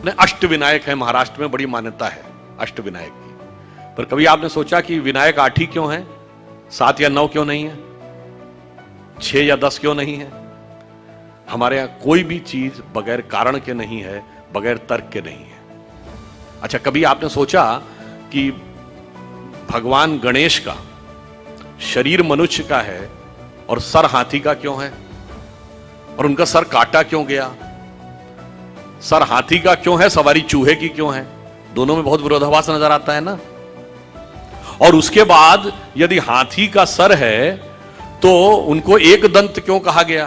अपने अष्ट विनायक हैं, महाराष्ट्र में बड़ी मान्यता है अष्ट विनायक की। पर कभी आपने सोचा कि विनायक 8 ही क्यों हैं, 7 या 9 क्यों नहीं है, 6 या 10 क्यों नहीं है? हमारे यहां कोई भी चीज बगैर कारण के नहीं है, बगैर तर्क के नहीं है। अच्छा, कभी आपने सोचा कि भगवान गणेश का शरीर मनुष्य का है और सर हाथी का क्यों है? और उनका सर काटा क्यों गया? सर हाथी का क्यों है, सवारी चूहे की क्यों है? दोनों में बहुत विरोधाभास नजर आता है ना। और उसके बाद यदि हाथी का सर है तो उनको एक दंत क्यों कहा गया?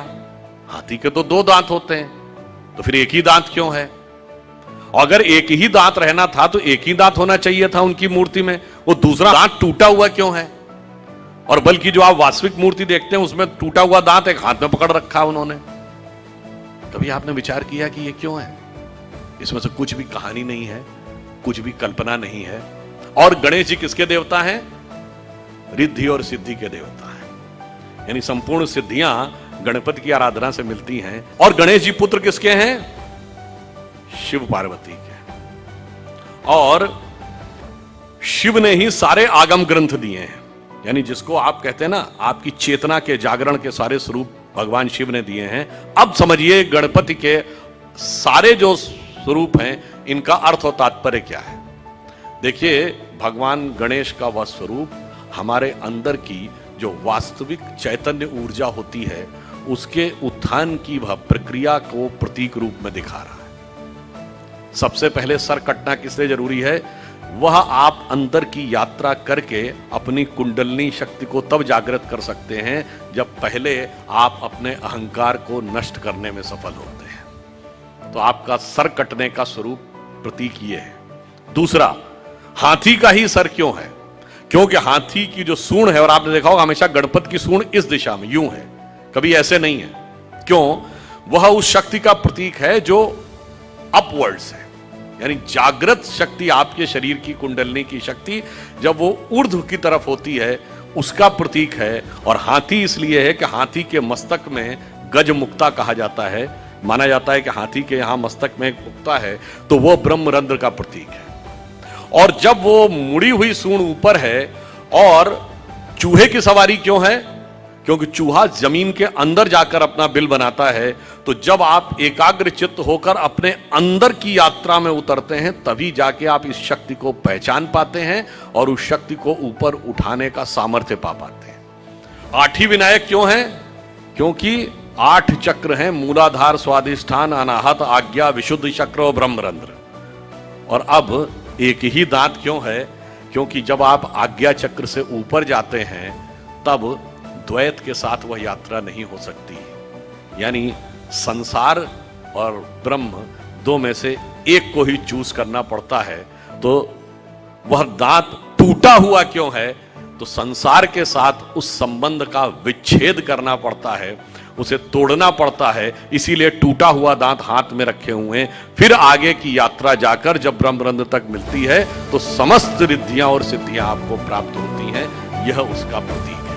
हाथी के तो 2 दांत होते हैं, तो फिर एक ही दांत क्यों है? और अगर एक ही दांत रहना था तो एक ही दांत होना चाहिए था उनकी मूर्ति में, वो दूसरा दांत टूटा हुआ क्यों है? और बल्कि जो आप वास्तविक मूर्ति देखते हैं उसमें टूटा हुआ दांत एक हाथ में पकड़ रखा उन्होंने। कभी आपने विचार किया कि ये क्यों है? इसमें से कुछ भी कहानी नहीं है, कुछ भी कल्पना नहीं है। और गणेश जी किसके देवता हैं? रिद्धि और सिद्धि के देवता हैं, यानी संपूर्ण सिद्धियां गणपति की आराधना से मिलती हैं। और गणेश जी पुत्र किसके हैं? शिव पार्वती के। और शिव ने ही सारे आगम ग्रंथ दिए हैं, यानी जिसको आप कहते हैं ना, आपकी चेतना के जागरण के सारे स्वरूप भगवान शिव ने दिए हैं। अब समझिए गणपति के सारे जो स्वरूप हैं इनका अर्थ और तात्पर्य क्या है। देखिए, भगवान गणेश का वह स्वरूप हमारे अंदर की जो वास्तविक चैतन्य ऊर्जा होती है उसके उत्थान की वह प्रक्रिया को प्रतीक रूप में दिखा रहा है। सबसे पहले सर कटना किस लिए जरूरी है? वह आप अंदर की यात्रा करके अपनी कुंडलनी शक्ति को तब जागृत कर सकते हैं जब पहले आप अपने अहंकार को नष्ट करने में सफल होते हैं। तो आपका सर कटने का स्वरूप प्रतीक ये है। दूसरा, हाथी का ही सर क्यों है? क्योंकि हाथी की जो सूंड है, और आपने देखा होगा हमेशा गणपति की सूंड इस दिशा में यूं है, कभी ऐसे नहीं है। क्यों? वह उस शक्ति का प्रतीक है जो अपवर्ड्स है, यानी जागृत शक्ति, आपके शरीर की कुंडलनी की शक्ति जब वो ऊर्ध्व की तरफ होती है उसका प्रतीक है। और हाथी इसलिए है कि हाथी के मस्तक में गज मुक्ता कहा जाता है। माना जाता है कि हाथी के यहां मस्तक में एक मुक्ता है तो वो ब्रह्मरंध्र का प्रतीक है। और जब वो मुड़ी हुई सूंड ऊपर है, और चूहे की सवारी क्यों है? क्योंकि चूहा जमीन के अंदर जाकर अपना बिल बनाता है। तो जब आप एकाग्र चित्त होकर अपने अंदर की यात्रा में उतरते हैं तभी जाके आप इस शक्ति को पहचान पाते हैं और उस शक्ति को ऊपर उठाने का सामर्थ्य पा पाते हैं। 8 ही विनायक क्यों हैं? क्योंकि 8 चक्र हैं, मूलाधार, स्वाधिष्ठान, अनाहत, आज्ञा, विशुद्ध चक्र और ब्रह्मरंध्र। और अब एक ही दांत क्यों है? क्योंकि जब आप आज्ञा चक्र से ऊपर जाते हैं तब द्वैत के साथ वह यात्रा नहीं हो सकती, यानी संसार और ब्रह्म 2 में से एक को ही चूज करना पड़ता है। तो वह दांत टूटा हुआ क्यों है? तो संसार के साथ उस संबंध का विच्छेद करना पड़ता है, उसे तोड़ना पड़ता है। इसीलिए टूटा हुआ दांत हाथ में रखे हुए हैं। फिर आगे की यात्रा जाकर जब ब्रह्मरंध्र तक मिलती है तो समस्त रिद्धियां और सिद्धियां आपको प्राप्त होती हैं। यह उसका प्रतीक है।